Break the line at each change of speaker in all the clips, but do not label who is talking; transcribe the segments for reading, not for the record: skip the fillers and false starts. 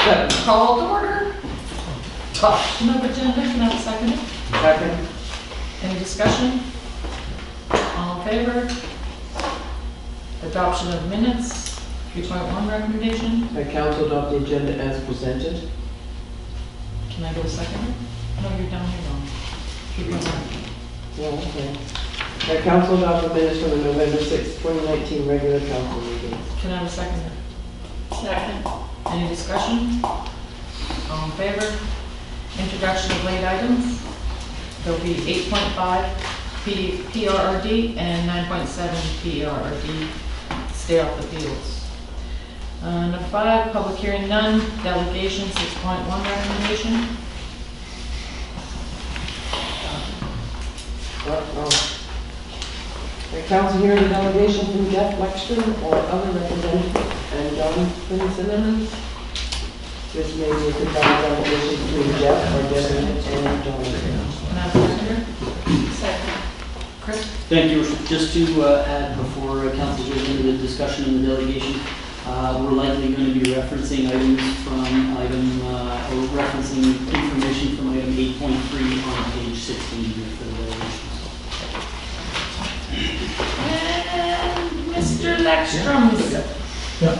Call to order. Adoption of agenda, can I have a second?
Second.
Any discussion? All in favor? Adoption of minutes, 3.1 recommendation.
That council adopt the agenda as presented.
Can I get a second? No, you're down here, Dawn. 3.1.
Yeah, okay. That council adopt the minutes from the November 6, 2019 regular council meeting.
Can I have a second? Second. Any discussion? All in favor? Introduction of late items. There'll be 8.5 PRRD and 9.7 PRRD. Stay off the fields. Number 5, public hearing none. Delegation 6.1 recommendation.
The council hearing a delegation from Jeff Lexstrom or other representatives and John Simmons. This may be a combined delegation between Jeff or Devin and John.
Can I have a seconder? Second. Chris?
Thank you. Just to add before council goes into the discussion in the delegation, we're likely going to be referencing items from item, or referencing information from item 8.3 on page 16 here for the delegations.
And Mr. Lexstrom.
Yeah.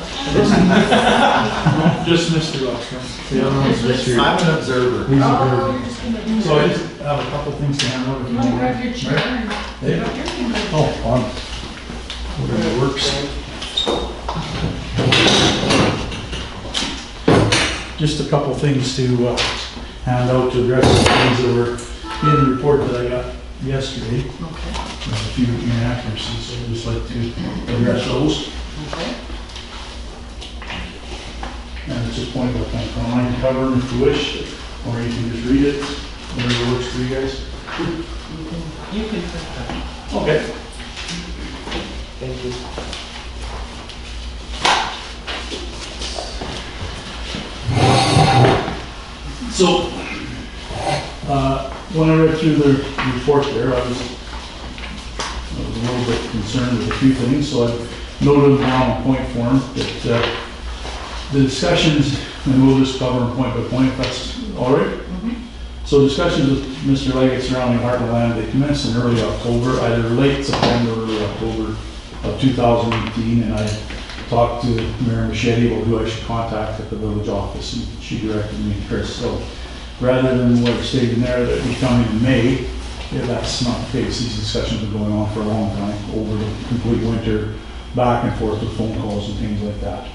Just Mr. Luxton. The other one's Mr.
I'm an observer.
He's
Oh,
a
you're just gonna.
So I just have a couple things to hand over.
You want to grab your chair and
Hey.
get up your finger?
Oh, fun. Whatever works. Just a couple things to hand out to address the things that were in the report that I got yesterday.
Okay.
There's a few inaccuracies, so I'd just like to address those.
Okay.
And it's just point what kind of online cover if you wish, or you can just read it, whatever works for you guys.
You can put that.
Okay.
Thank you.
So, when I read through the report there, I was a little bit concerned with a few things, so I noted down a point form that the discussions, and we'll just cover them point by point, if that's all right. So discussions with Mr. Leggett surrounding Heartland Land, they commenced in early October, either late September or early October of 2018, and I talked to Mayor Machete about who I should contact at the village office, and she directed me to Chris. So rather than what stated in there that we come in May, yeah, that's not the case. These discussions have been going on for a long time, over the complete winter, back and forth with phone calls and things like that.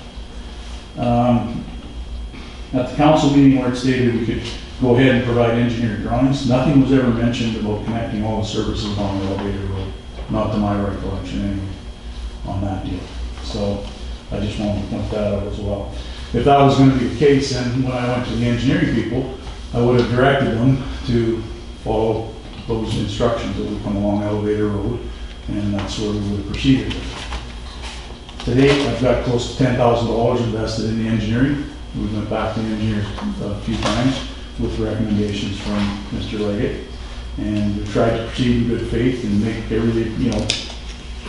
At the council meeting where it stated we could go ahead and provide engineered drawings, nothing was ever mentioned about connecting all the services on the elevator road, not to my recollection anyway, on that deal. So I just wanted to point that out as well. If that was going to be the case, then when I went to the engineering people, I would have directed them to follow those instructions that would come along elevator road, and that's where we would have proceeded with. To date, I've got close to $10,000 invested in the engineering. We went back to the engineers a few times with recommendations from Mr. Leggett, and we tried to proceed in good faith and make everything, you know,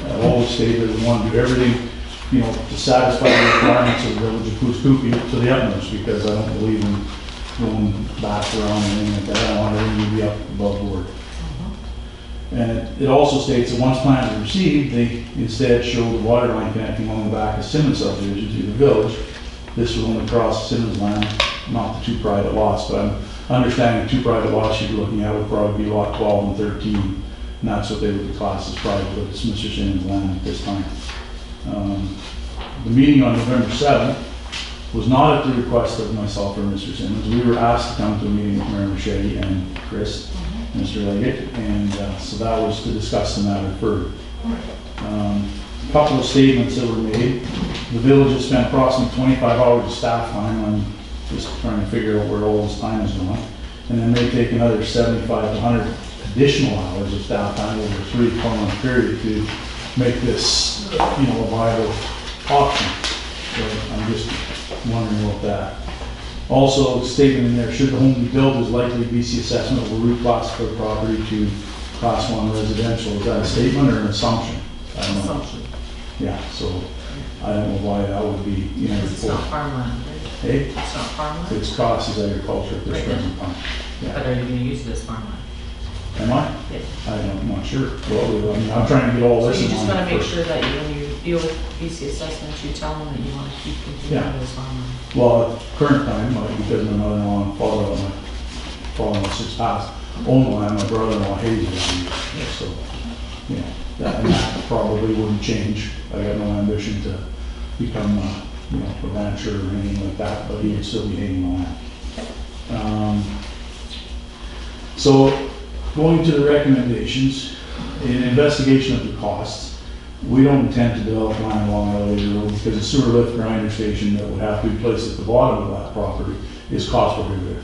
I've always stated that we want to do everything, you know, to satisfy the requirements of the village of Coos Coopy to the utmost, because I don't believe in going back around and anything like that. I want everything to be up above board. And it also states that once plans are received, they instead show the water line connecting along the back of Simmons subdivision to the village. This will only cross Simmons land, not the two private lots, but I'm understanding the two private lots you're looking at would probably be lot 12 and 13, and that's what they would be classed as private, but it's Mr. Simmons land at this time. The meeting on November 7th was not at the request of myself or Mr. Simmons. We were asked to come to a meeting with Mayor Machete and Chris, Mr. Leggett, and so that was to discuss the matter further. A couple of statements that were made. The village has spent approximately 25 hours of staff time on just trying to figure out where all this time is going, and then may take another 75 to 100 additional hours of staff time over a 3-4 month period to make this, you know, a viable option. So I'm just wondering about that. Also, the statement in there, should the home be built, is likely BC assessment will reclassify the property to Class 1 residential. Is that a statement or an assumption? I don't know.
Assumption.
Yeah, so I don't know why that would be,
Because it's not farmland, right?
Hey,
It's not farmland,
it's cost as agriculture at this
Right.
present time.
but
Yeah.
are you gonna use it as farmland?
Am I?
Yes.
I'm not sure. Well, I mean, I'm trying to get all
So
this
you
in
just wanna
line
make
first.
sure that you, when you deal with BC assessments, you tell them that you wanna keep continuing
Yeah.
as farmland.
Well, at current time, because my mother-in-law and father-in-law since passed, own the land, my brother-in-law hated it. So, you know, that probably wouldn't change. I got no ambition to become, a rancher or anything like that, but he would still be hating the land. So, going to the recommendations, in investigation of the costs, we don't intend to develop land along Elevated Road because the sewer lift grinder station that would have to be placed at the bottom of that property is cost prohibitive.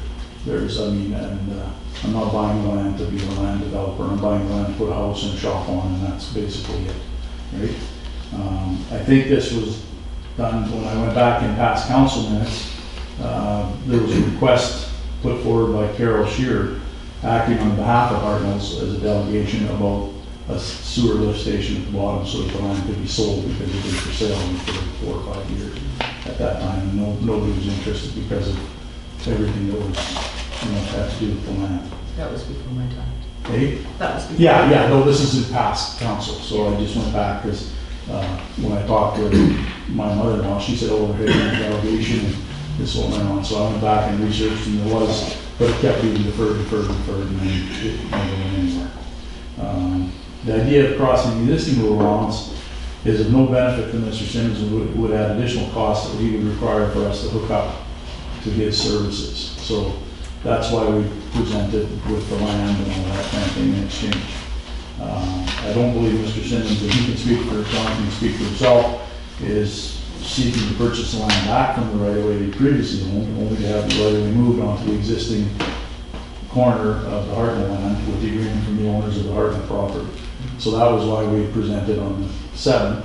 I'm not buying the land to be a land developer, I'm buying the land to put a house and a shop on, and that's basically it, right? I think this was done when I went back and passed council minutes. There was a request put forward by Carol Shearer, acting on behalf of Hartnell's as a delegation about a sewer lift station at the bottom so that the land could be sold because it was for sale for 4 or 5 years at that time. And nobody was interested because of everything that was, had to do with the land.
That was before my time.
Hey?
That was before.
Yeah, no, this is in past council, so I just went back because when I talked to my mother-in-law, she said, oh, we're heading a delegation and this went on. So I went back and researched and there was, but it kept being deferred, and then it never went anywhere. The idea of crossing the existing rural lines is of no benefit to Mr. Simmons and would add additional costs that he would require for us to hook up to his services. So that's why we presented with the land and all that kind of thing in exchange. I don't believe Mr. Simmons, and he can speak for himself, he can speak for himself, is seeking to purchase the land back from the right of way he previously owned, only to have the right of way moved onto the existing corner of the Hartnell land with the agreement from the owners of the Hartnell property. So that was why we presented on the 7th,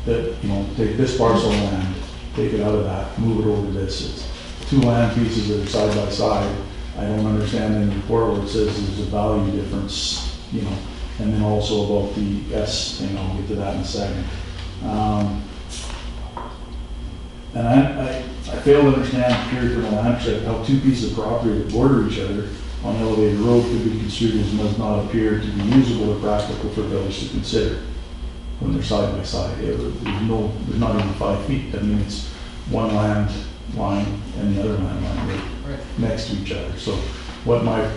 that, take this parcel of land, take it out of that, move it over to this. It's 2 land pieces that are side by side. I don't understand in the report where it says there's a value difference, and then also about the S thing, I'll get to that in a second. And I fail to understand, period from the land check, how 2 pieces of property that border each other on Elevated Road could be construed as does not appear to be usable or practical for village to consider when they're side by side. There's not even 5 feet. I mean, it's one land line and the other land line right next to each other. So what my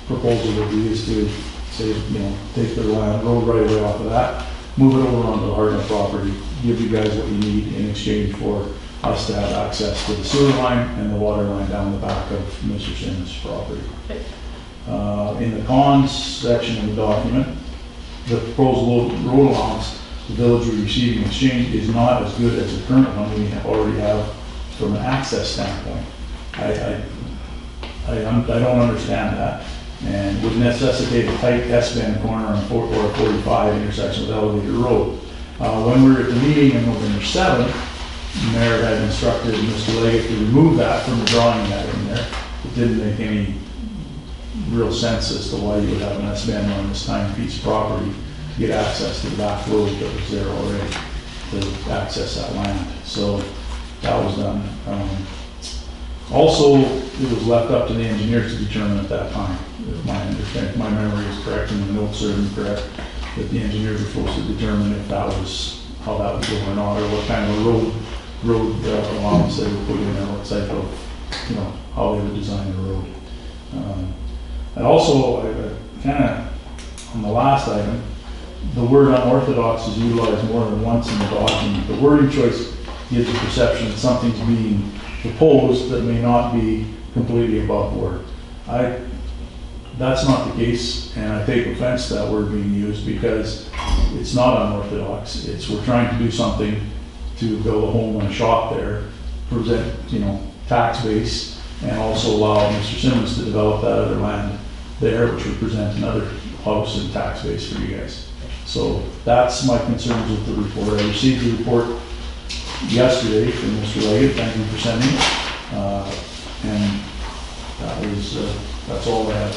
proposal would be is to say, take the land road right away off of that, move it over onto the Hartnell property, give you guys what you need in exchange for us to have access to the sewer line and the water line down the back of Mr. Simmons' property. In the cons section of the document, the proposed road allowance the village will receive in exchange is not as good as the current one we already have from an access standpoint. I don't understand that, and would necessitate a tight S-bend corner on 4445 intersection with Elevated Road. When we were at the meeting on November 7th, the mayor had instructed Mr. Leggett to remove that from the drawing he had in there. It didn't make any real sense as to why you would have an S-bend on this tiny piece of property to get access to the back road that was there already to access that land. So that was done. Also, it was left up to the engineers to determine at that time, if my memory is correct and the notes are incorrect, that the engineers were supposed to determine if that was, how that was going on, or what kind of road allowance they would put in, or what type of, how they would design the road. And also, on the last item, the word unorthodox is utilized more than once in the document. The wording choice gives the perception that something's being proposed that may not be completely above board. That's not the case, and I take offense to that word being used because it's not unorthodox. We're trying to do something to build a home and a shop there, present, tax base, and also allow Mr. Simmons to develop that other land there, which would present another house and tax base for you guys. So that's my concerns with the report. I received the report yesterday from Mr. Leggett. Thank you for sending it. And that's all I have.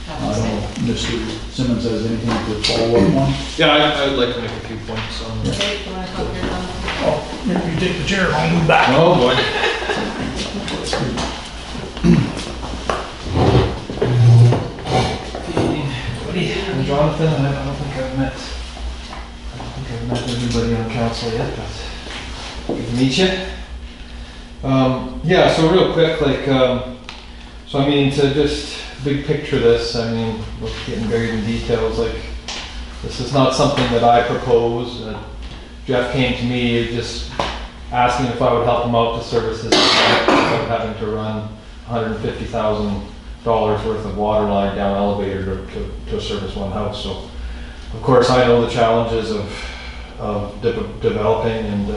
I don't know if Mr. Simmons has anything to follow up on.
Yeah, I would like to make a few points on that.
Okay, you want to talk
You take the chair, I'll move back.
Oh, boy. Buddy, I'm Jonathan, and I don't think I've met everybody on council yet, but good to meet you. Yeah, so real quick, so I mean, to just big picture this, I mean, we're getting buried in details, this is not something that I propose. Jeff came to me just asking if I would help him out to service this without having to run $150,000 worth of water line down elevator to service one house. So, of course, I know the challenges of developing, and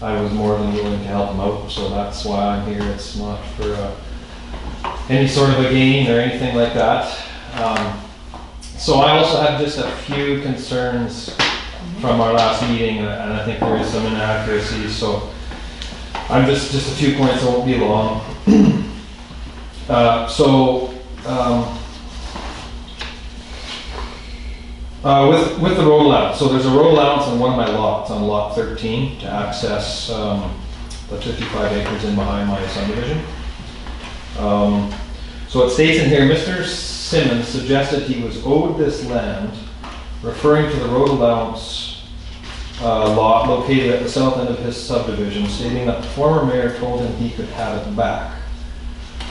I was more than willing to help him out. So that's why I'm here. It's not for any sort of a gain or anything like that. So I also have just a few concerns from our last meeting, and I think there is some inaccuracies. So I'm just a few points. I won't be long. With the road allowance, so there's a road allowance on one of my lots, on lot 13, to access the 55 acres in behind my subdivision. So it states in here, Mr. Simmons suggested he was owed this land, referring to the road allowance lot located at the south end of his subdivision, stating that the former mayor told him he could have it back.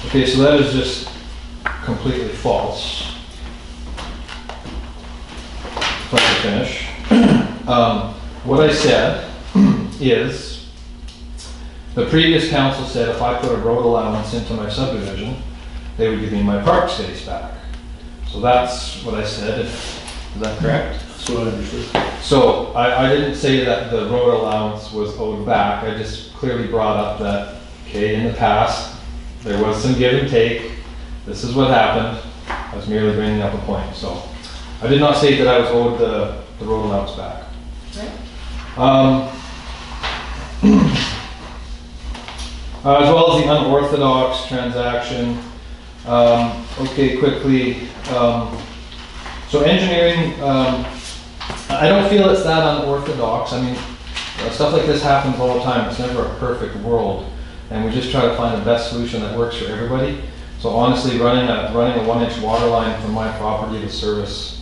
Okay, so that is just completely false. If I can finish. What I said is, the previous council said if I put a road allowance into my subdivision, they would give me my park space back. So that's what I said. Is that correct?
That's what I understood.
So I didn't say that the road allowance was owed back. I just clearly brought up that, okay, in the past, there was some give and take. This is what happened. I was merely bringing up a point. So I did not state that I was owed the road allowance back.
Right.
As well as the unorthodox transaction. Okay, quickly. So engineering, I don't feel it's that unorthodox. I mean, stuff like this happens all the time. It's never a perfect world. And we just try to find the best solution that works for everybody. So honestly, running a 1-inch water line from my property to service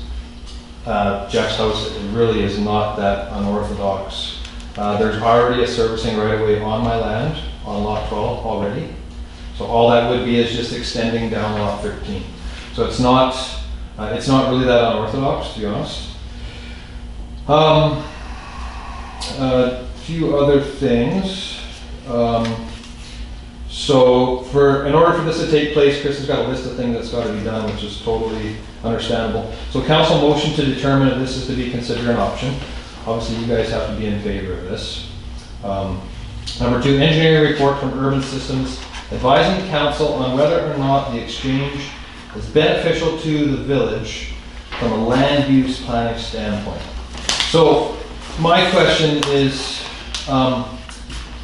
Jeff's house, it really is not that unorthodox. There's already a servicing right away on my land, on lot 12 already. So all that would be is just extending down lot 13. So it's not really that unorthodox, to be honest. A few other things. So in order for this to take place, Chris has got a list of things that's got to be done, which is totally understandable. So council motion to determine if this is to be considered an option. Obviously, you guys have to be in favor of this. Number 2, engineering report from Urban Systems advising council on whether or not the exchange is beneficial to the village from a land use planning standpoint. So my question is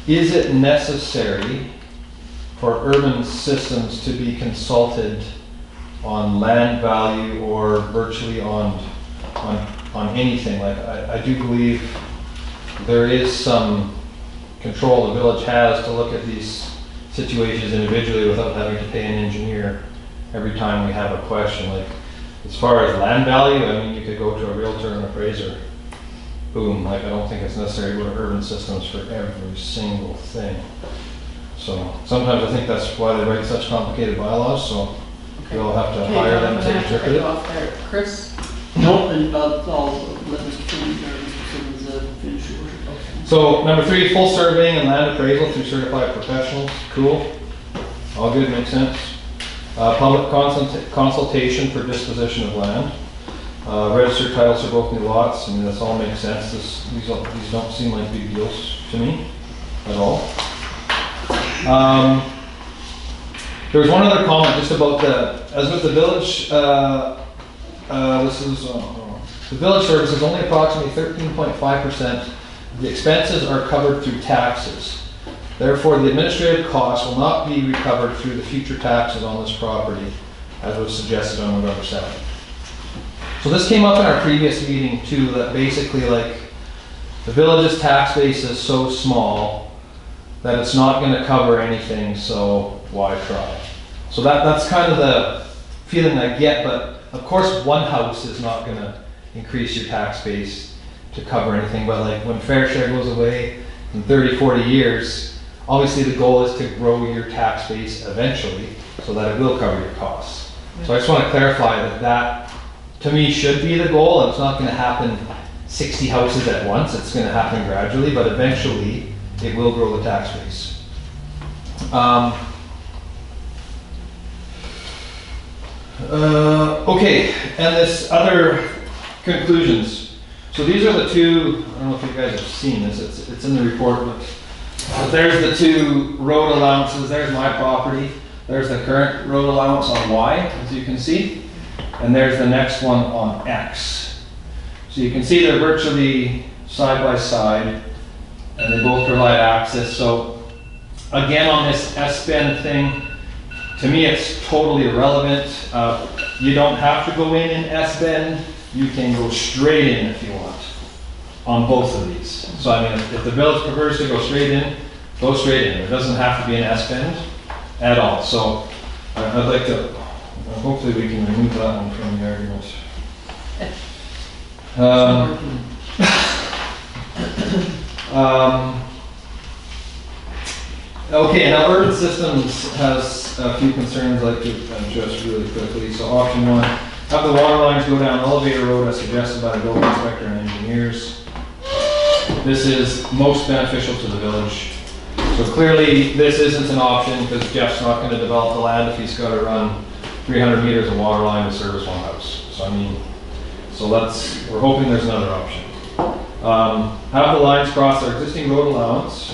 it necessary for Urban Systems to be consulted on land value or virtually on anything? Like I do believe there is some control the village has to look at these situations individually without having to pay an engineer every time we have a question. Like as far as land value, I mean, you could go to a realtor and appraiser. Boom. Like I don't think it's necessary to go to Urban Systems for every single thing. So sometimes I think that's why they write such complicated bylaws. So we'll have to hire them to interpret it.
Chris?
No, and I'll let Mr. Simmons finish your work.
So number 3, full surveying and land appraisal through certified professionals. Cool. All good, makes sense. Public consultation for disposition of land. Registered titles for both new lots. I mean, this all makes sense. These don't seem like big deals to me at all. There was one other comment just about as with the village, the village services only approximately 13.5%. The expenses are covered through taxes. Therefore, the administrative costs will not be recovered through the future taxes on this property, as was suggested on November 7th. So this came up in our previous meeting too, that basically like the village's tax base is so small that it's not gonna cover anything, so why try? So that's kind of the feeling I get, but of course, one house is not gonna increase your tax base to cover anything, but like when fair share goes away in 30, 40 years, obviously the goal is to grow your tax base eventually so that it will cover your costs. So I just want to clarify that to me should be the goal, and it's not going to happen 60 houses at once, it's going to happen gradually, but eventually it will grow the tax base. Okay, and this other conclusions. So these are the two, I don't know if you guys have seen this, it's in the report, but there's the two road allowances. There's my property. There's the current road allowance on Y, as you can see. And there's the next one on X. So you can see they're virtually side by side, and they both provide access. So again, on this S-bend thing, to me it's totally irrelevant. You don't have to go in S-bend. You can go straight in if you want on both of these. So I mean, if the village prefers to go straight in, go straight in. It doesn't have to be an S-bend at all. So I'd like to, hopefully we can remove that one from the argument. Okay, now Urban Systems has a few concerns I'd like to address really quickly. So option one, have the water lines go down Elevator Road as suggested by the building inspector and engineers. This is most beneficial to the village. So clearly this isn't an option because Jeff's not going to develop the land if he's got to run 300 meters of water line to service one house. So I mean, we're hoping there's another option. Have the lines cross our existing road allowance.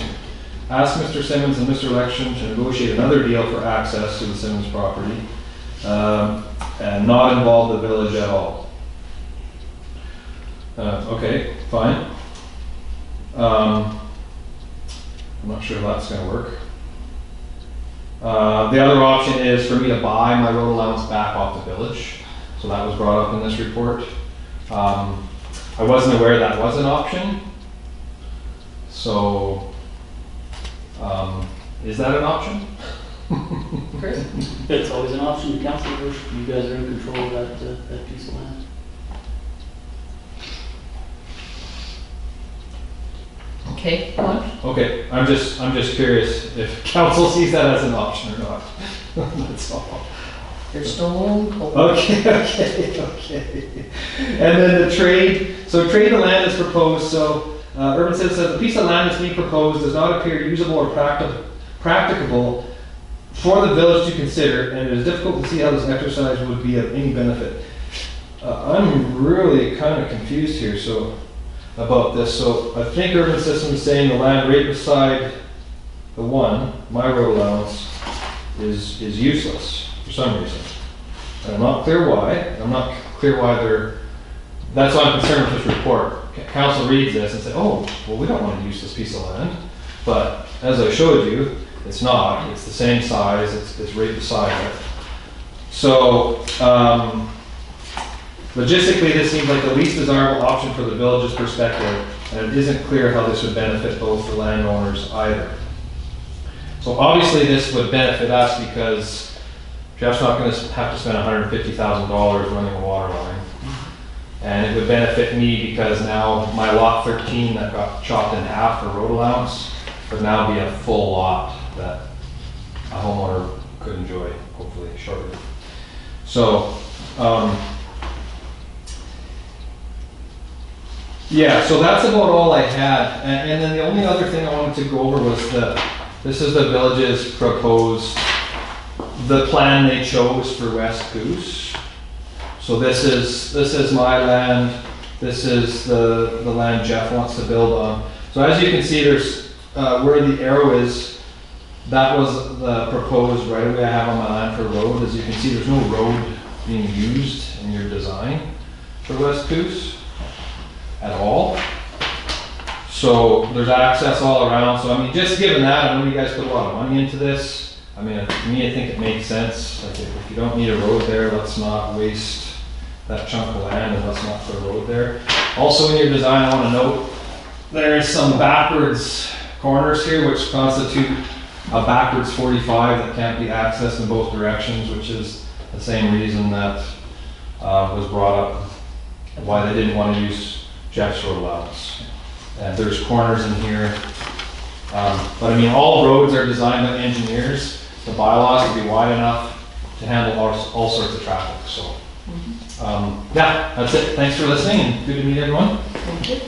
Ask Mr. Simmons and Mr. Lection to negotiate another deal for access to the Simmons property and not involve the village at all. Okay, fine. I'm not sure if that's going to work. The other option is for me to buy my road allowance back off the village. So that was brought up in this report. I wasn't aware that was an option. So, is that an option?
Chris?
It's always an option, councilors. You guys are in control of that piece of land.
Okay, Mark?
Okay, I'm just curious if council sees that as an option or not. That's all.
You're stone cold.
Okay. And then the trade. So trade the land is proposed. So Urban Citizen says the piece of land that's being proposed does not appear usable or practicable for the village to consider, and it is difficult to see how this exercise would be of any benefit. I'm really kind of confused here. So about this. So I think Urban Systems is saying the land right beside the one, my road allowance, is useless for some reason. And I'm not clear why. I'm not clear why that's why I'm concerned with this report. Council reads this and say, oh, well, we don't want to use this piece of land. But as I showed you, it's not. It's the same size. It's right beside it. So logistically, this seems like the least desirable option for the village's perspective, and it isn't clear how this would benefit both the landowners either. So obviously this would benefit us because Jeff's not going to have to spend $150,000 running a water line. And it would benefit me because now my lot 13 that got chopped in half for road allowance would now be a full lot that a homeowner could enjoy, hopefully shortly. So, yeah, so that's about all I had. And then the only other thing I wanted to go over was this is the village's proposed, the plan they chose for West Goose. So this is my land, this is the land Jeff wants to build on. So as you can see, there's where the arrow is, that was the proposed right of way I have on my land for road. As you can see, there's no road being used in your design for West Goose at all. So there's access all around. So I mean, just given that, I know you guys put a lot of money into this. I mean, to me, I think it makes sense. Like if you don't need a road there, let's not waste that chunk of land and let's not put a road there. Also in your design, I want to note there is some backwards corners here which constitute a backwards 45 that can't be accessed in both directions, which is the same reason that was brought up why they didn't want to use Jeff's road allowance. And there's corners in here. But I mean, all roads are designed by engineers, the bylaws to be wide enough to handle all sorts of traffic, so. Yeah, that's it. Thanks for listening and good to meet everyone.
Thank you.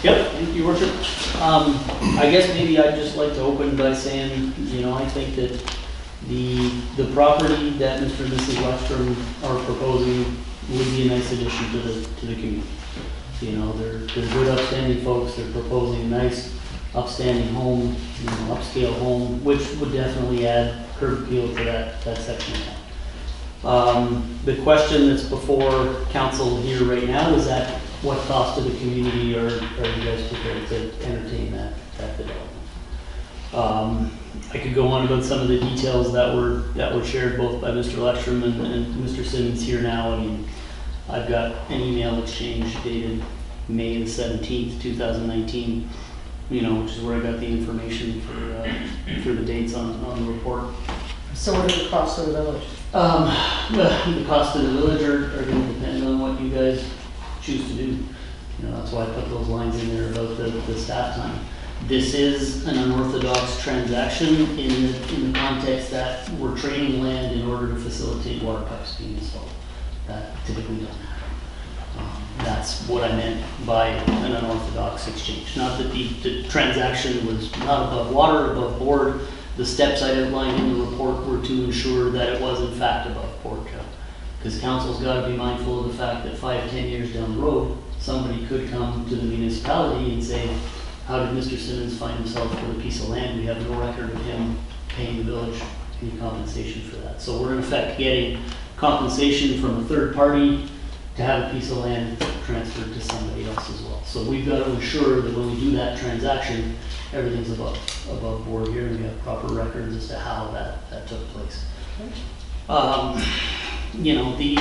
Yep, thank you, Worship. I guess maybe I'd just like to open by saying, you know, I think that the property that Mr. and Mrs. Lexstrom are proposing would be a nice addition to the community. You know, they're good upstanding folks, they're proposing a nice upstanding home, you know, upscale home, which would definitely add curb appeal to that section of town. The question that's before council here right now is that what cost to the community are you guys prepared to entertain that development? I could go on about some of the details that were shared both by Mr. Lexstrom and Mr. Simmons here now. I mean, I've got an email exchange dated May the 17th, 2019, you know, which is where I got the information for the dates on the report.
So what are the costs of the village?
The cost of the village are going to depend on what you guys choose to do. You know, that's why I put those lines in there about the staff time. This is an unorthodox transaction in the context that we're trading land in order to facilitate water pipes being installed. That typically doesn't happen. That's what I meant by an unorthodox exchange. Not that the transaction was not above water, above board. The steps I outlined in the report were to ensure that it was in fact above board, Joe. Because council's got to be mindful of the fact that 5-10 years down the road, somebody could come to the municipality and say, how did Mr. Simmons find himself with a piece of land? We have no record of him paying the village any compensation for that. So we're in effect getting compensation from a third party to have a piece of land transferred to somebody else as well. So we've got to ensure that when we do that transaction, everything's above board here, and we have proper records as to how that took place. You know, the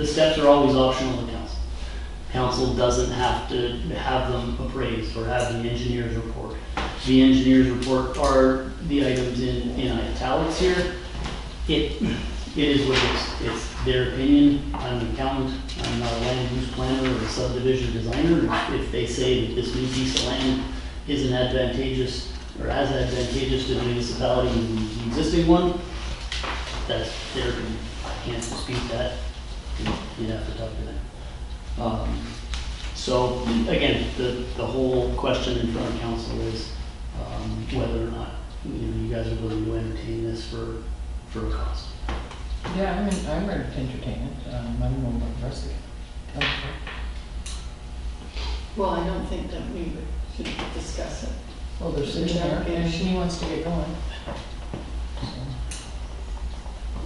steps are always optional to council. Council doesn't have to have them appraised or have the engineer's report. The engineer's report are the items in italics here. It is what it is. It's their opinion. I'm an accountant. I'm not a land use planner or a subdivision designer. If they say that this new piece of land isn't advantageous or as advantageous to the municipality as the existing one, that's their opinion. I can't dispute that. You'd have to talk to them. So again, the whole question in front of council is whether or not you guys are willing to entertain this for a cost.
Yeah, I mean, I'm ready to entertain it. I don't know about the rest of it.
Well, I don't think that we should discuss it.
Well, they're sitting there and she wants to get going.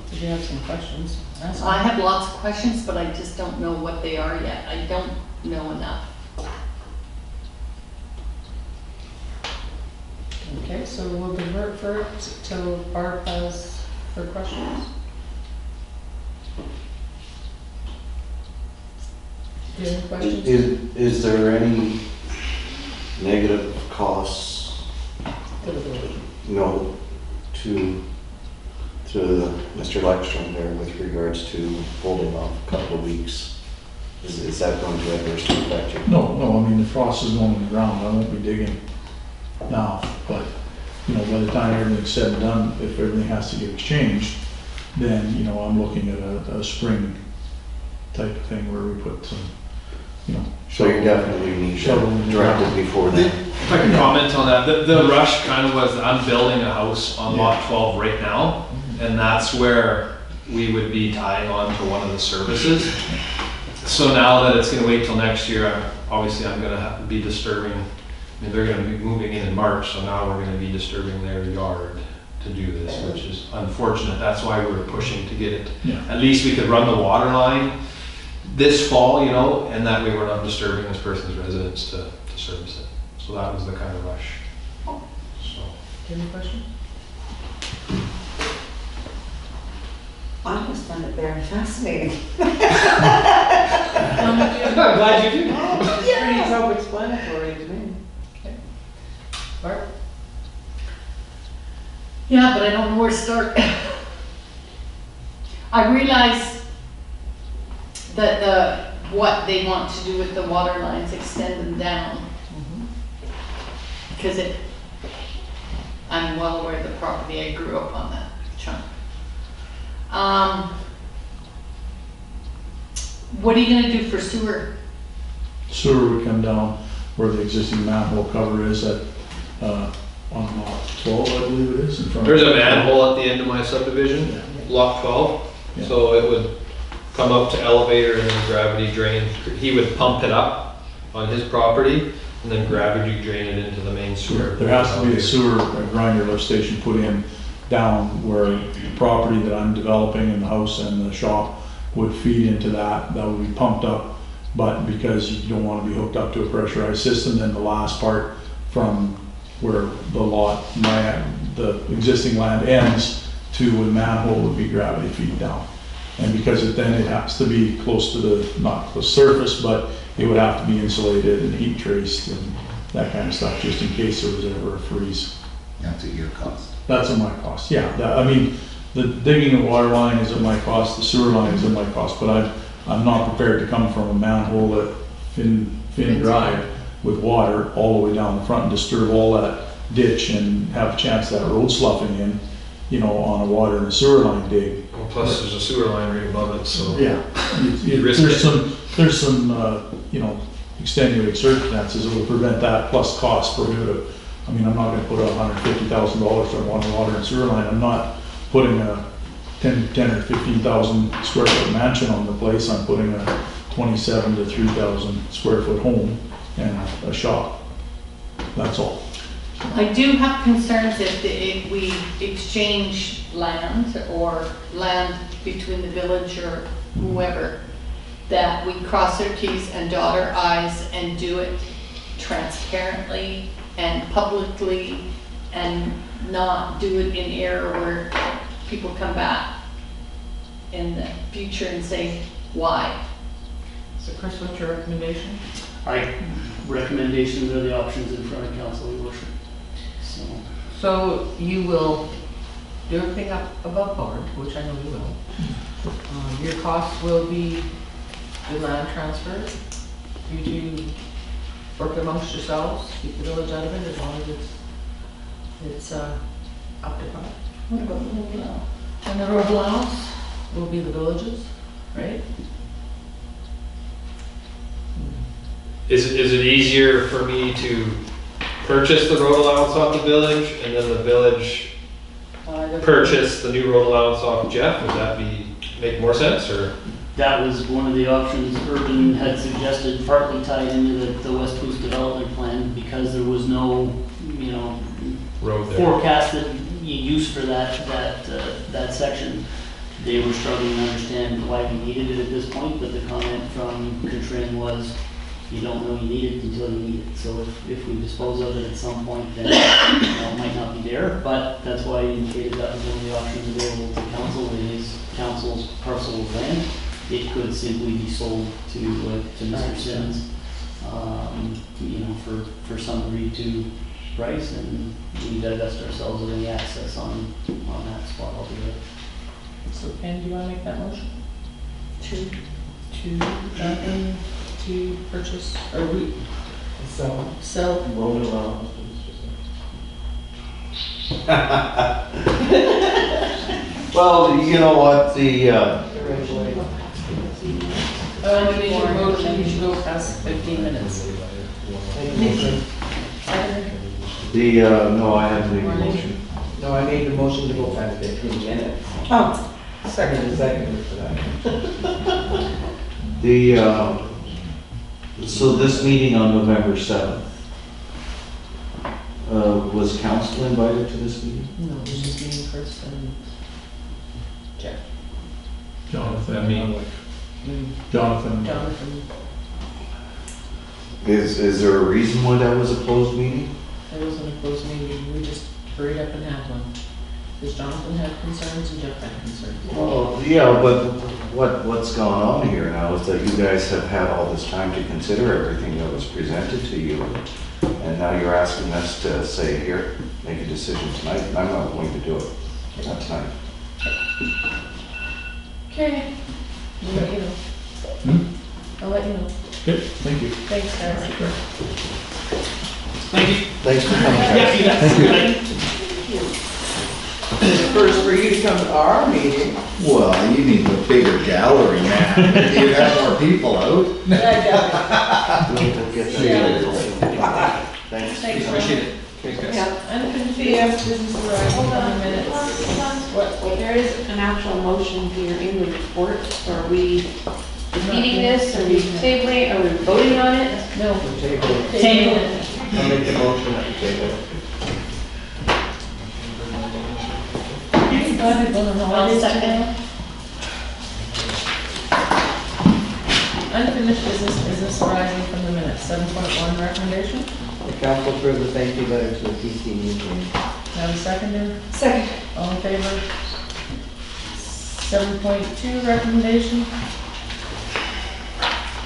Did you have some questions? Ask
I
them.
have lots of questions, but I just don't know what they are yet. I don't know enough.
Okay, so we'll divert for it till Barb has her questions. Do you have any questions?
Is there any negative costs,
To the village.
no, to Mr. Lexstrom there with regards to holding off a couple of weeks? Is that going to adversely affect you?
No, I mean, the frost is going in the ground, I won't be digging now, but, you know, by the time everything's said and done, if everything has to get exchanged, then, you know, I'm looking at a spring type of thing where we put some, you know.
So you definitely need
shovel
to
in the
direct
ground.
it before then?
If I can comment on that, the rush kind of was, I'm building a house on lot 12 right now, and that's where we would be tying on to one of the services. So now that it's gonna wait till next year, obviously I'm gonna have to be disturbing, I mean, they're gonna be moving in March, so now we're gonna be disturbing their yard to do this, which is unfortunate. That's why we were pushing to get it.
Yeah.
At least we could run the water line this fall, you know, and that way we're not disturbing this person's residence to service it. So that was the kind of rush. So.
Do you have any questions?
I just find it very fascinating.
I'm glad you do.
It's pretty self-explanatory to me.
Bart?
Yeah, but I don't know where to start. I realize that what they want to do with the water lines, extend them down. Because I'm well aware of the property, I grew up on that chunk. What are you gonna do for sewer?
Sewer would come down where the existing manhole cover is at, on lot 12, I believe it is, in front of.
There's a manhole at the end of my subdivision, lot 12,
Yeah.
so it would come up to elevator and then gravity drain. He would pump it up on his property and then gravity drain it into the main sewer.
There has to be a sewer grinder lift station put in down where the property that I'm developing and the house and the shop would feed into that. That would be pumped up, but because you don't want to be hooked up to a pressurized system, then the last part from where the lot, the existing land ends to a manhole would be gravity feed down. And because it has to be close to the, not the surface, but it would have to be insulated and heat traced and that kind of stuff, just in case there was ever a freeze.
That's at your cost.
That's at my cost, yeah. I mean, the digging the water line is at my cost, the sewer line is at my cost, but I'm not prepared to come from a manhole at Finn Drive with water all the way down the front and disturb all that ditch and have a chance of that road sloughing in, you know, on a water and a sewer line dig.
Well, plus there's a sewer line right above it, so.
Yeah. There's some, you know, extenuating circumstances that will prevent that, plus cost prohibitive. I mean, I'm not gonna put $150,000 on one water and sewer line. I'm not putting a 10 or 15,000 square foot mansion on the place. I'm putting a 27 to 3,000 square foot home and a shop. That's all.
I do have concerns if we exchange land or land between the village or whoever, that we cross our T's and dot our I's and do it transparently and publicly and not do it in error where people come back in the future and say, why?
So Chris, what's your recommendation?
Recommendations are the options in front of council, your worship.
So you will do everything up above board, which I know you will. Your costs will be the land transfer. You two work amongst yourselves, keep the village out of it as long as it's up to par.
What about the road now?
And the road allowance will be the villages, right?
Is it easier for me to purchase the road allowance off the village and then the village purchase the new road allowance off Jeff? Would that make more sense, or?
That was one of the options Urban had suggested, partly tied into the West Coast Development Plan, because there was no, you know,
Road there.
forecasted use for that section. They were struggling to understand why we needed it at this point, but the comment from Katrin was, you don't know you need it until you need it. So if we dispose of it at some point, then it might not be there, but that's why I indicated that was one of the options available to council. It is council's parcel of land. It could simply be sold to Mr. Simmons, you know, for some agreed to price, and we divest ourselves of any access on that spot altogether.
So Ken, do you want to make that motion? To purchase, or we sell?
Road allowance. Well, you know what,
You made your motion, you should go past 15 minutes.
no, I haven't made a motion.
No, I made the motion to go past 15 minutes. Oh, second for that.
So this meeting on November 7th, was council invited to this meeting?
No, it was just me, Chris, and Jeff.
Jonathan.
Jonathan,
Is there a reason why that was a closed meeting?
it wasn't a closed meeting, we just hurried up and had one. Because Jonathan had concerns and Jeff had concerns.
Well, yeah, but what's gone on here now is that you guys have had all this time to consider everything that was presented to you. And now you're asking us to say, here, make a decision tonight. I'm not going to do it. Not tonight.
Okay. I'll let you know. I'll let you know.
Good, thank you.
Thanks, guys.
Thank you.
Thanks for coming, guys.
Yeah, you bet.
First for you to come to our meeting.
Well, you need a bigger gallery, man. You'd have more people out.
We'll get that. Thanks.
Thanks,
Appreciate
Ron.
it. Thanks, guys.
Yeah, unfinished business arise
Hold
in
on,
the minutes.
What, there is an actual motion here in the report. Are we defeating this? Are we tabling? Are we voting on it?
No.
Table.
Table.
I'll make the motion at the table.
Glad we're going on holidays
second.
today. Unfinished business arising from the minutes, 7.1 recommendation.
The council approves the thank you letter to the PC Museum.
Have a seconder?
Second.
All in favor? 7.2 recommendation.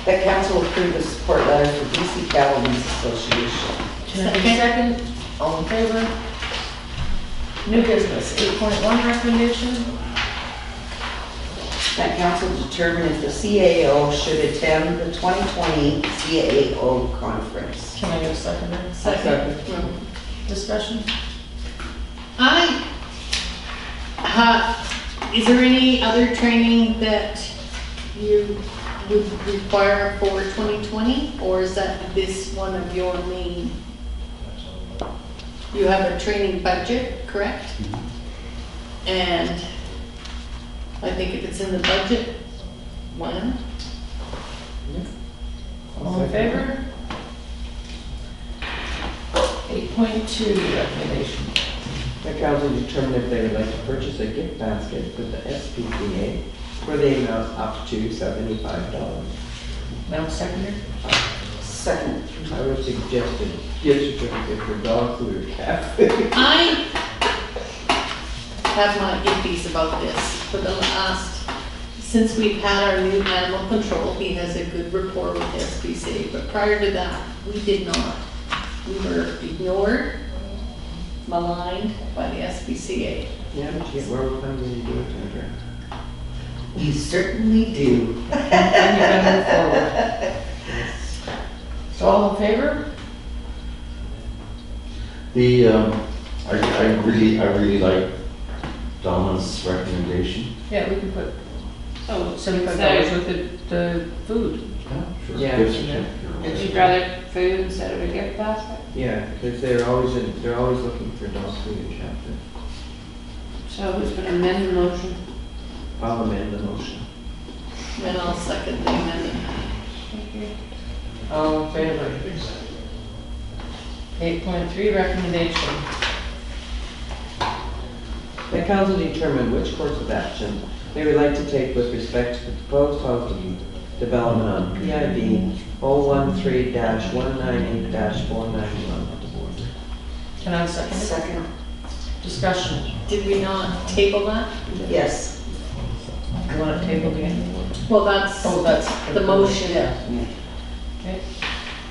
That council approved the support letter for BC Cattlemen's Association.
Can I have a second? All in favor? New business, 8.1 recommendation.
That council determined if the CAO should attend the 2020 CAO conference.
Can I get a seconder?
Second.
Discussion?
Is there any other training that you would require for 2020? Or is that this one of your main? You have a training budget, correct? And I think if it's in the budget, why not?
All in favor? 8.2 recommendation.
The council determined if they would like to purchase a gift basket for the SPCA for the amount up to $75.
Now seconder?
Second, I would suggest a gift certificate for dog food or cat food.
I have my iffies about this for the last, since we've had our new animal control, he has a good rapport with SPCA, but prior to that, we did not. We were ignored, maligned by the SPCA.
Yeah, but you get where we're coming to do it, Kendra.
You certainly do.
And you're gonna move forward. So all in favor?
I really like Donna's recommendation.
Yeah, we can put
So,
$75 with the food.
Yeah.
Gift certificate.
would you rather food instead of a gift basket?
Yeah, because they're always looking for dog food and cat food.
So who's gonna amend the motion?
I'll amend the motion.
And I'll second the amendment.
Thank you.
All in favor? 8.3 recommendation.
The council determined which course of action they would like to take with respect to the proposed housing development on PID 013-198-491.
Can I have a second?
Second,
Discussion.
Did we not table that?
yes.
You want it tabled again?
Well, that's
Oh, that's.
the motion.
Yeah. Okay.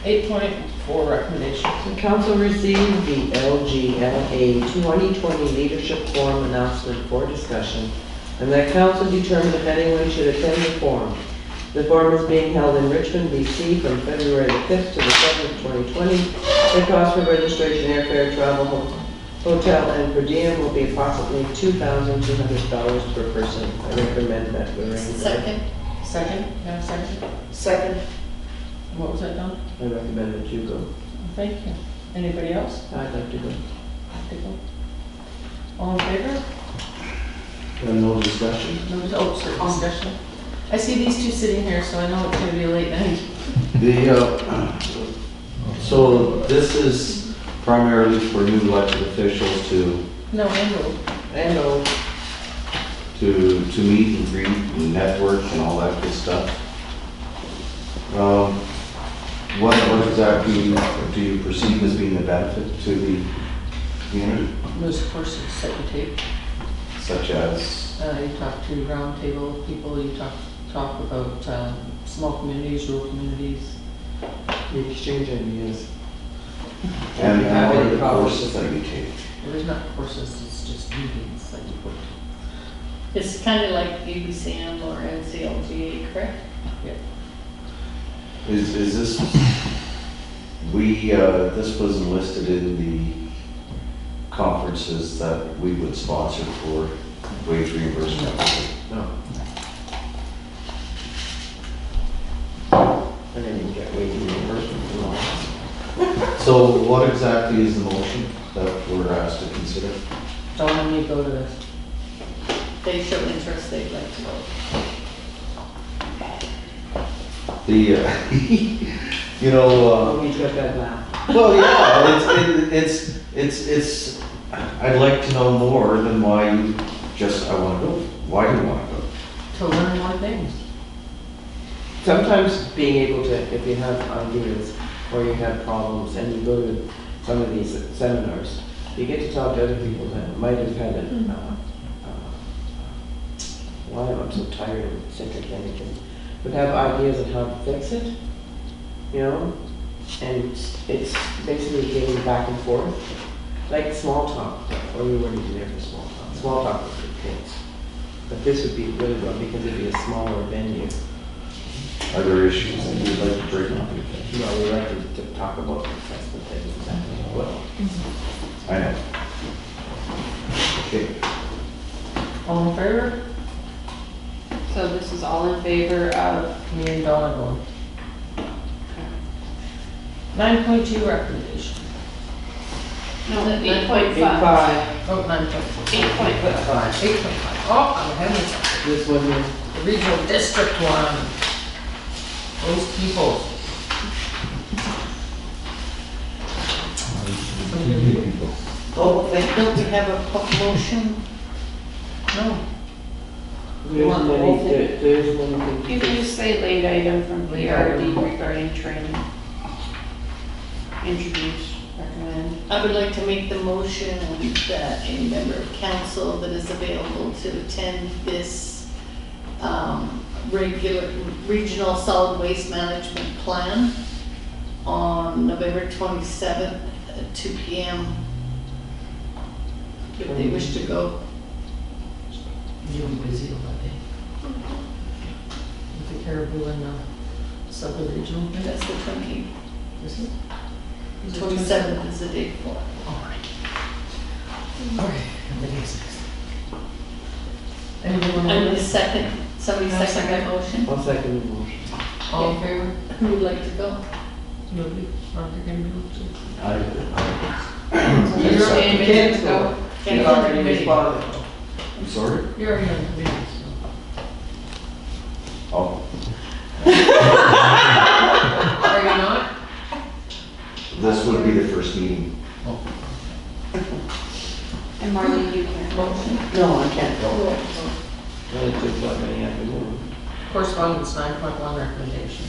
8.4 recommendation.
The council received the LGLA 2020 Leadership Forum announcement for discussion, and that council determined if anyone should attend the forum. The forum is being held in Richmond, BC from February the 5th to the 7th, 2020. The cost for registration, airfare, travel, hotel, and per diem will be approximately $2,200 per person. I recommend that we arrange that.
Second.
Second? Can I have a second?
Second,
What was that, Don?
I recommend that you go.
Thank you. Anybody else?
I'd like to go.
To go? All in favor?
No discussion?
No, sorry, discussion. I see these two sitting here, so I know it's gonna be a late night.
So this is primarily for new elected officials to
No, Andrew.
meet and greet and network and all that good stuff. What exactly do you perceive as being the benefit to the community?
Those courses that you take.
Such as,
You talk to roundtable people, you talk about small communities, rural communities.
You exchange ideas.
and
If you have
what are
any
the
problems,
courses that you take?
Well, there's not courses, it's just meetings that you go to.
It's kind of like UBCM or NCLGA, correct?
Is this, this was enlisted in the conferences that we would sponsor for wage reimbursement?
No. And then you get wage reimbursement from all that.
So what exactly is the motion that we're asked to consider?
Don't let me go to this.
They show interest, they'd like to go.
The, you know,
Oh, you got that laugh.
well, yeah, it's, I'd like to know more than why you just, I wanna go. Why do you wanna go?
To learn more things.
Sometimes being able to, if you have ideas or you have problems and you go to some of these seminars, you get to talk to other people that might have had why am I so tired of citric anything, but have ideas on how to fix it, you know? And it's basically getting back and forth, like small talk, or we weren't even there for small talk. Small talk was for kids. But this would be really well because it'd be a smaller venue.
Are there issues that you'd like to bring up?
You know, we like to talk about the assessment things exactly as well.
I know. Okay.
All in favor?
So this is all in favor of,
Me and Donna going. 9.2 recommendation.
no,
8.5.
8.5.
Oh, 9.4.
8.5.
8.5. Oh, I'm ahead of myself.
This one is
The regional district one. Those people.
Oh, thank
Don't we have a motion?
No.
there's one
You can just say late item from PRD regarding training. Introduce, recommend.
I would like to make the motion that any member of council that is available to attend this regular regional solid waste management plan on November 27th at 2 p.m. if they wish to go.
You'll be busy all that day. With the Caribou and sub-regional.
That's the 28th.
Is it? Is it
27th is the day before.
All right. Okay, and the next. Anyone
And
want
the second, somebody
No,
second that motion?
I'll second the motion.
All in favor?
Who would like to go?
Nobody? Aren't there gonna be one?
I
You're saying minutes go.
Can't
You
go to
already
committee.
responded.
I'm sorry?
You're already on the committee,
Oh,
so. Are you not?
this would be the first meeting.
And Marlene, you can.
Motion.
No, I can't go. It's just like any afternoon.
Correspondence 9.1 recommendation.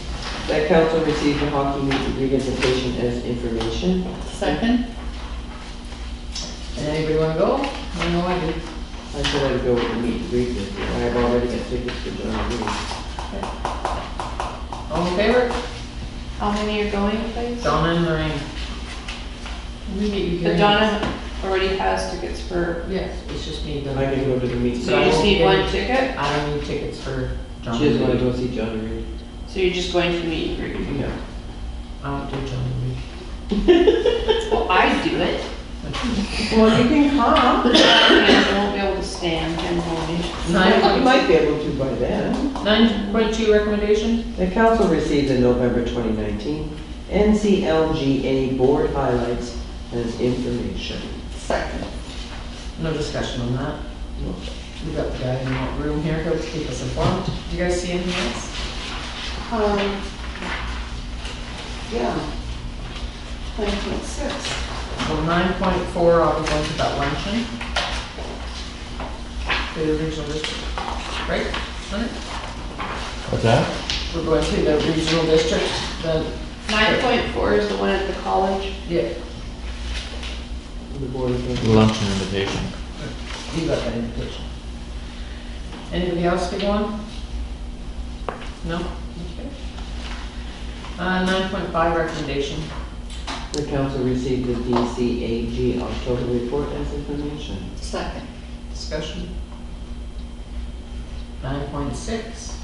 That council received the hockey meet revisitation as information.
Second?
And anybody wanna go? I know I do.
I said I'd go with the meet and greet with you. I have already got tickets for John Reed.
All in favor?
How many are going, please?
Donna and Lorraine. We get you
But
here.
Donna already has tickets for,
Yes, it's just me.
I can go to the meet.
so you just need one ticket?
I don't need tickets for John.
She doesn't want to
Reed.
go see John Reed.
So you're just going to the meet and greet?
Yeah.
I don't do John Reed.
Well, I do it.
Well, you can come.
I won't be able to stand and hold it.
You might be able to by then.
9.2 recommendation?
The council received in November 2019 NCLGA board highlights as information.
Second.
No discussion on that. We got the guy in the room here to keep us informed. Do you guys see anything else?
Yeah. 9.6.
Well, 9.4, I'll be going to that luncheon. For the regional district, right? Leonard?
What's that?
We're going to the regional district, the,
9.4 is the one at the college.
yeah.
The board of
Luncheon invitation.
You got that invitation. Anybody else be going? No? Okay. 9.5 recommendation.
The council received the DCAG October report as information.
Second.
Discussion. 9.6.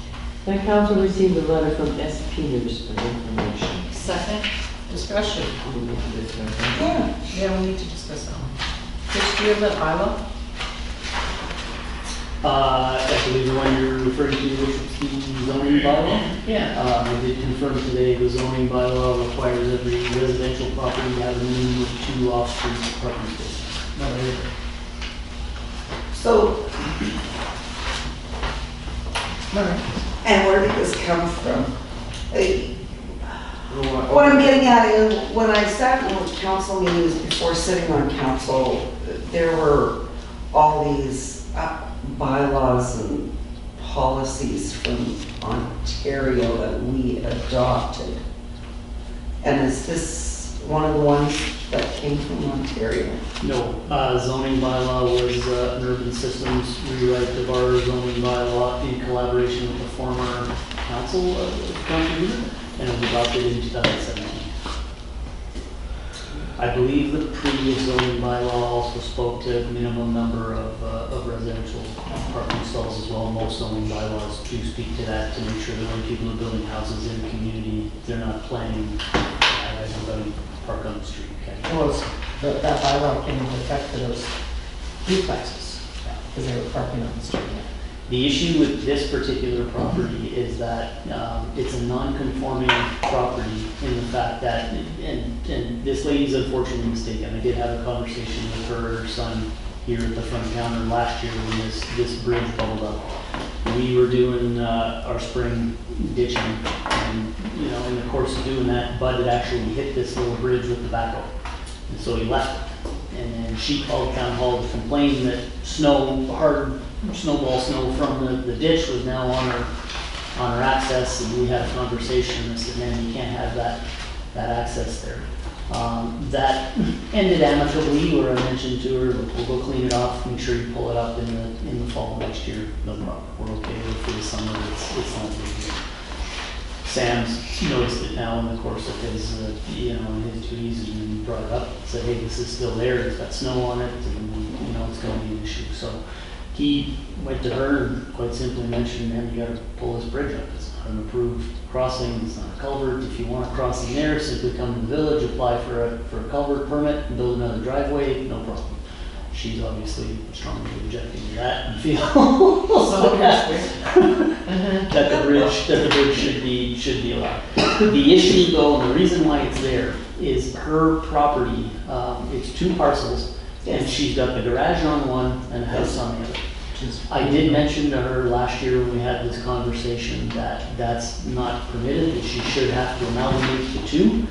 The council received a letter from S. Peters for information.
Second.
Discussion.
We need to discuss that.
Yeah, we need to discuss that one. Which, do you have that bylaw?
I believe the one you're referring to, which is the zoning bylaw.
Yeah.
I did confirm today the zoning bylaw requires every residential property to have a minimum of 2 off-street parking spaces.
No, there isn't.
So,
All right.
and where did this come from? What I'm getting at is, when I sat in council meetings before sitting on council, there were all these bylaws and policies from Ontario that we adopted. And is this one of the ones that came from Ontario?
No, zoning bylaw was an urban systems rewrite of our zoning bylaw in collaboration with the former council of County Huron, and it was adopted in 2017. I believe the previous zoning bylaw also spoke to minimum number of residential parking stalls as well. Most zoning bylaws do speak to that, to make sure that when people are building houses in the community, they're not planning, everybody park on the street, okay?
Well, that bylaw came into effect for those duplexes, because they were parking on the street.
The issue with this particular property is that it's a non-conforming property in the fact that, and this lady's unfortunately mistaken. I did have a conversation with her son here at the front counter last year when this bridge bubbled up. We were doing our spring ditching, and in the course of doing that, Bud had actually hit this little bridge with the backhoe, and so he left it. And then she called town hall to complain that hard snowball snow from the ditch was now on her access, and we had a conversation, and I said, man, you can't have that access there. That ended amicably, where I mentioned to her, we'll go clean it off, make sure you pull it up in the fall next year, no problem, we're okay with it for the summer, it's not a big deal. Sam's noticed it now in the course of his, in his duties, and brought it up, said, hey, this is still there, it's got snow on it, and, it's gonna be an issue, so. He went to her and quite simply mentioned, man, you gotta pull this bridge up. It's not an approved crossing, it's not a culvert. If you want a crossing there, simply come to the village, apply for a culvert permit, and build another driveway, no problem. She's obviously strongly objecting to that and feel that the bridge should be allowed. The issue though, and the reason why it's there, is her property, it's 2 parcels, and she's got the garage on one and a house on the other. I did mention to her last year when we had this conversation that that's not permitted, that she should have to amalgamate the 2.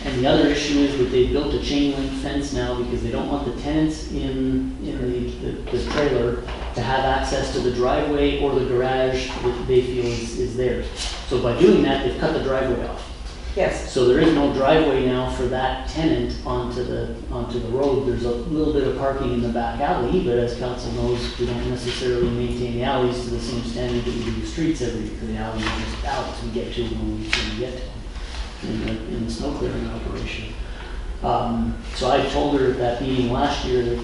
And the other issue is that they built a chain link fence now because they don't want the tenants in the trailer to have access to the driveway or the garage that they feel is theirs. So by doing that, they've cut the driveway off.
Yes.
So there is no driveway now for that tenant onto the road. There's a little bit of parking in the back alley, but as council knows, we don't necessarily maintain the alleys to the same standard that we do the streets every year. The alleys are just out to get to when we get to them in the snow clearing operation. So I told her at that meeting last year that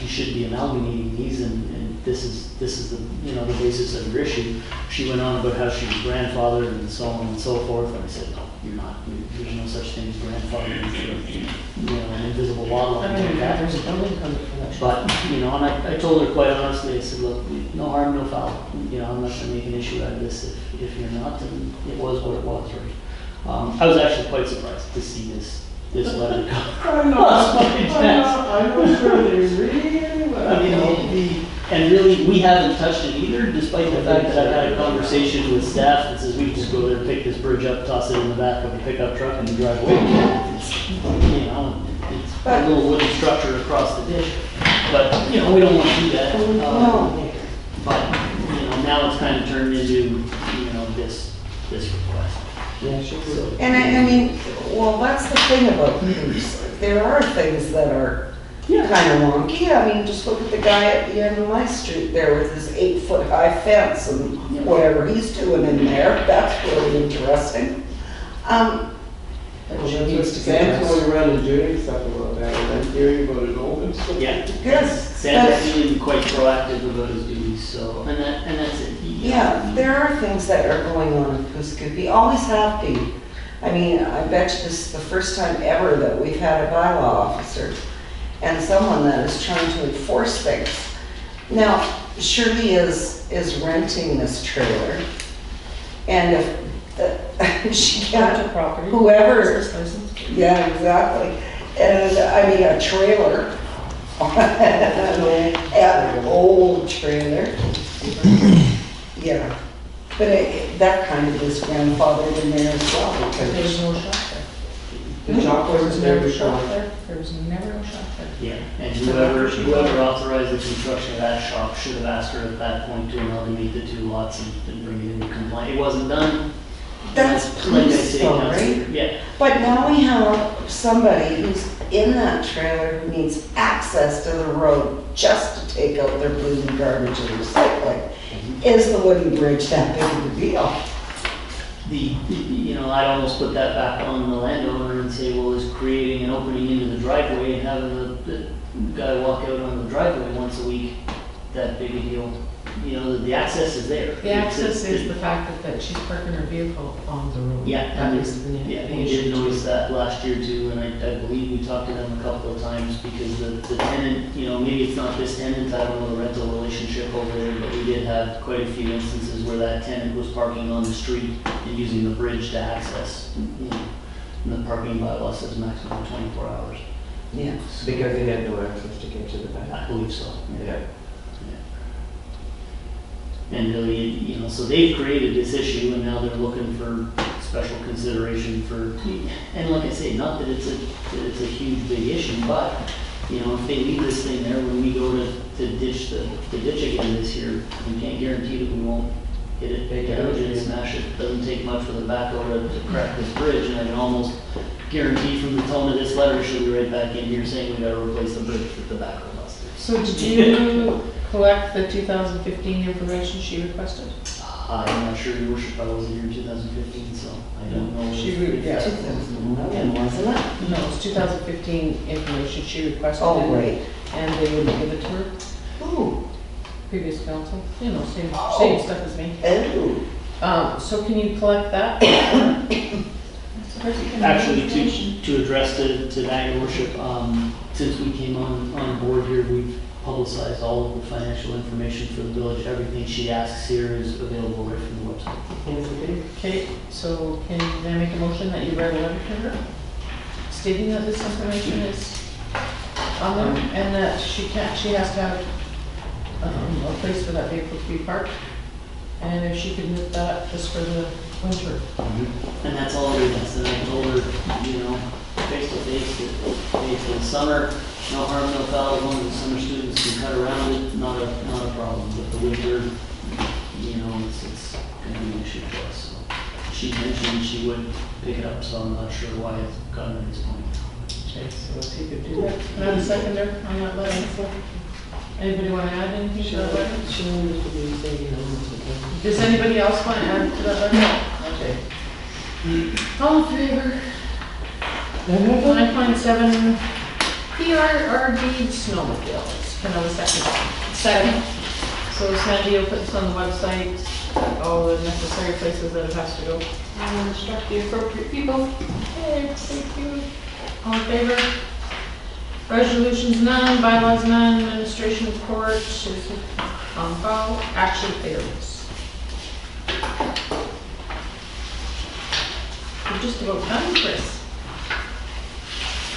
you should be amalgamating these, and this is the the basis of your issue. She went on about how she was grandfathered and so on and so forth, and I said, no, you're not. There's no such thing as grandfathering for an invisible law like that.
There's a building code for that.
But and I told her quite honestly, I said, look, no harm, no foul. I'm not going to make an issue out of this if you're not, and it was what it was, right? I was actually quite surprised to see this letter come.
I know sure they really well.
I mean, and really, we haven't touched it either, despite the fact that I've had a conversation with staff that says we just go there, pick this bridge up, toss it in the back of a pickup truck and drive away. It's a little wooden structure across the ditch, but, we don't want to do that. But, now it's kind of turned into, this request.
Yeah, she would.
And I mean, well, that's the thing about these. There are things that are
Yeah.
kind of wonky. I mean, just look at the guy at the end of my street there with his 8-foot-high fence and whatever he's doing in there. That's really interesting.
Well, Sam told me around and doing stuff about that, and I'm hearing about it all and stuff.
Yeah.
Good.
Sam's being quite proactive about his duties, so, and that's it.
Yeah, there are things that are going on in Kuskookee, always have been. I mean, I bet you this is the first time ever that we've had a bylaw officer and someone that is trying to enforce things. Now, Shirley is renting this trailer, and if she can't, whoever, yeah, exactly. And I mean, a trailer, an old trailer. Yeah, but that kind of is grandfathered in there as well,
There was
because
no shop there.
The shop
There
was
was
there
never a
before.
shop there. There was never a shop there.
Yeah, and whoever authorized the construction of that shop should have asked her at that point to amalgamate the 2 lots and bring it into compliance. It wasn't done.
that's
Like I
police
say,
though,
Counselor,
right?
yeah,
But now we have somebody who's in that trailer who needs access to the road just to take out their bleeding garbage and recycling. Is the wooden bridge that big of a deal?
you know, I'd almost put that back on the landowner and say, well, is creating an opening into the driveway and having the guy walk out on the driveway once a week that big a deal? You know, the access is there.
The access is the fact that she's parking her vehicle on the road.
Yeah,
That
and
is the
yeah,
the
we
issue.
did notice that last year too, and I believe we talked to them a couple of times because the tenant, you know, maybe it's not this tenant, I don't know the rental relationship over there, but we did have quite a few instances where that tenant was parking on the street and using the bridge to access, you know, and the parking bylaw says maximum 24 hours.
Yeah.
Because they had no access to get to the back.
I believe so.
Yeah.
And really, you know, so they've created this issue and now they're looking for special consideration for, and like I say, not that it's a huge big issue, but, you know, if they leave this thing there when we go to ditch the ditch again this year, we can't guarantee that we won't hit it,
Take
take
it
it
out,
and
yeah.
smash it. Doesn't take much for the backhoe to crack this bridge, and I can almost guarantee from the tone of this letter, she'll be right back in here saying we gotta replace the bridge with the backhoe busted.
So did you collect the 2015 information she requested?
I'm not sure, Your Worship, I wasn't here in 2015, so I don't know.
She
if-
yeah.
2011, wasn't it?
No, it's 2015 information she requested.
Oh, right.
And they would give it to her,
Ooh,
previous council, you know, same
Oh.
stuff as me.
oh.
So can you collect that?
Actually, to address to that, Your Worship, since we came on board here, we've publicized all of the financial information for the village. Everything she asks here is available right from the website.
Okay, so can I make a motion that you write a letter to her stating that this information is on there and that she has to have a place for that vehicle to be parked? And if she could move that just for the winter.
And that's all it is, and I told her, you know, face to face, that, hey, for the summer, no harm, no foul, as long as the summer students can cut around it, not a problem. But the winter, you know, it's gonna be an issue for us, so. She mentioned she would pick it up, so I'm not sure why it's gotten to this point.
Okay, so if you could do that. Can I have a seconder on that letter? Anybody want to add anything to that letter? Does anybody else want to add to that letter? Okay. All in favor? 9.7 PRRD snowmobiles. Can I have a second? Second. So Sandy will put this on the website, all the necessary places that it has to go.
I will instruct the appropriate people.
Okay, thank you. All in favor? Resolutions none, bylaws none, administration report is on file, action items. We're just about done, Chris.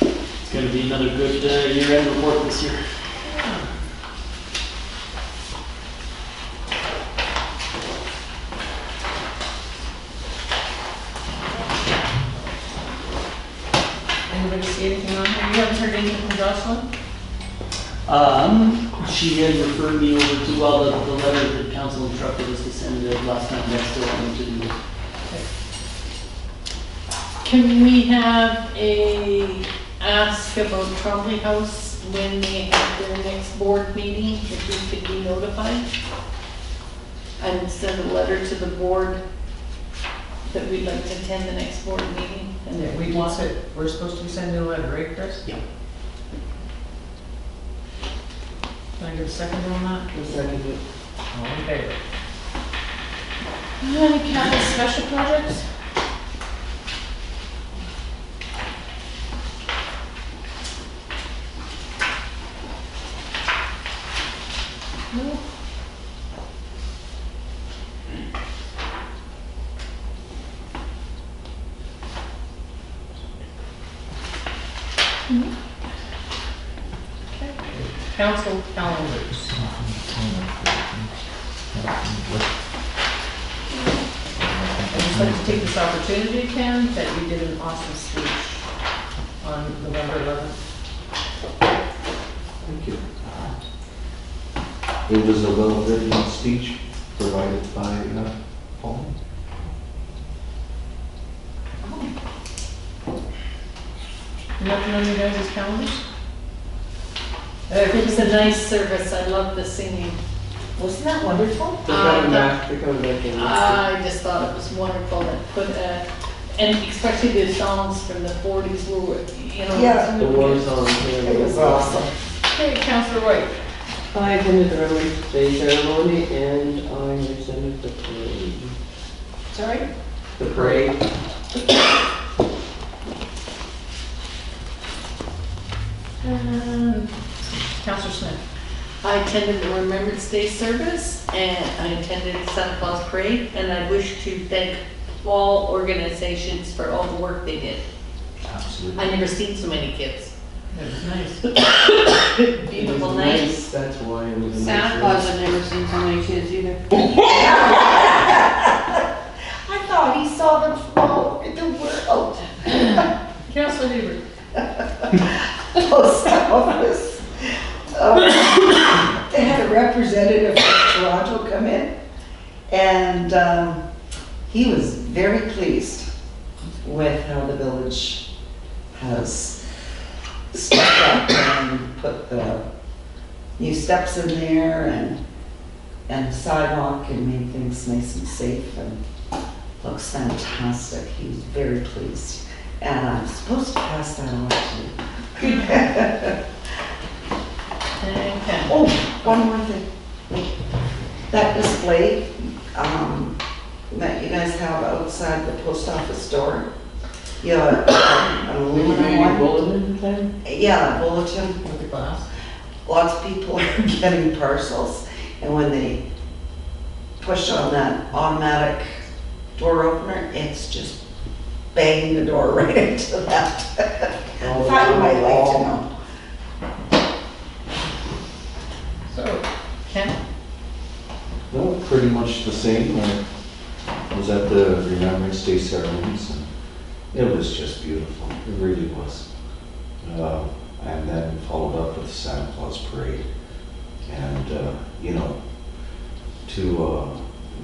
It's gonna be another good year-end report this year.
Anybody see anything on here? You haven't heard anything from Jocelyn?
She had referred me over to, well, the letter that council instructed us to send last time, that's still on to do.
Can we have a ask about Trombley House when they have their next board meeting, if we could be notified. And send a letter to the board that we'd like to attend the next board meeting. And
Yeah,
that
we
we
did
want
say, we're supposed to be sending a letter, right, Chris?
Yeah.
Can I get a second on that?
I'll second it.
All in favor?
Any capital special projects? No.
Council calendars. I'd just like to take this opportunity, Ken, that you did an awesome speech on November 11th.
Thank you. It was a well-written speech provided by Paul.
Nothing on you guys' calendars?
It was a nice service, I love the singing.
Wasn't that wonderful?
They're coming back, they're coming back in.
I just thought it was wonderful that put, and especially the songs from the 40s were, you know.
Yeah.
The war song.
It was awesome.
Okay, Councilor White.
I attended the Remembrance Day ceremony and I attended the parade.
Sorry?
The parade.
Councilor Smith.
I attended the Remembrance Day service, and I attended Santa Claus Parade, and I wish to thank all organizations for all the work they did.
Absolutely.
I never seen so many kids.
It was nice.
Beautiful
It was
night.
nice, that's why it was a nice
Santa Claus,
race.
I've never seen so many kids either.
I thought he saw them from all over the world.
Councilor Hebert.
Post office. They had a representative from Toronto come in, and he was very pleased with how the village has stepped up and put the new steps in there and the sidewalk and made things nice and safe and looks fantastic. He was very pleased. And I'm supposed to pass that on to you.
And Ken.
Oh, one more thing. That display, that you guys have outside the post office door. Yeah, an aluminum one.
Bulletin thing?
Yeah, bulletin.
With the glass.
Lots of people are getting parcels, and when they push on that automatic door opener, it's just banging the door right into that. Thought you might like to know.
So, Ken?
No, pretty much the same. I was at the Remembrance Day ceremonies, and it was just beautiful. It really was. And then followed up with the Santa Claus Parade. And, you know, to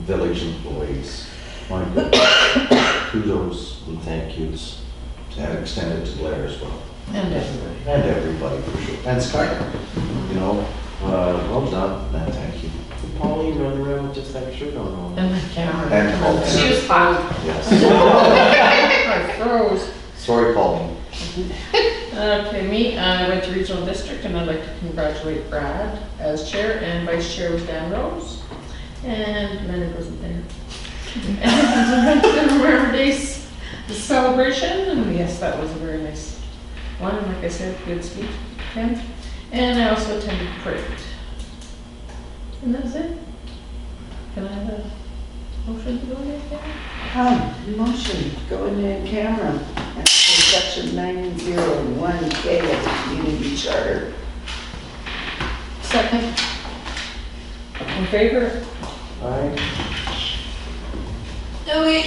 village employees, my goodness, kudos and thank yous and extended to Blair as well.
And everybody.
And everybody, for sure. And Skylar, you know, well done, and thank you.
Pauline running around with just that shirt on all.
And the camera.
And Paul.
She was hot.
Yes.
I froze.
Sorry, Pauline.
Okay, me, I went to regional district and I'd like to congratulate Brad as chair, and vice chair was Dan Rose. And Leonard wasn't there. And I went to the Remember Days celebration, and yes, that was a very nice one. And like I said, good speech, Ken. And I also attended the parade. And that's it. Can I have a motion to go in there?
Motion, go in there in camera. That's section 901K of the community charter.
Second.
In favor?
Aye.
Okay.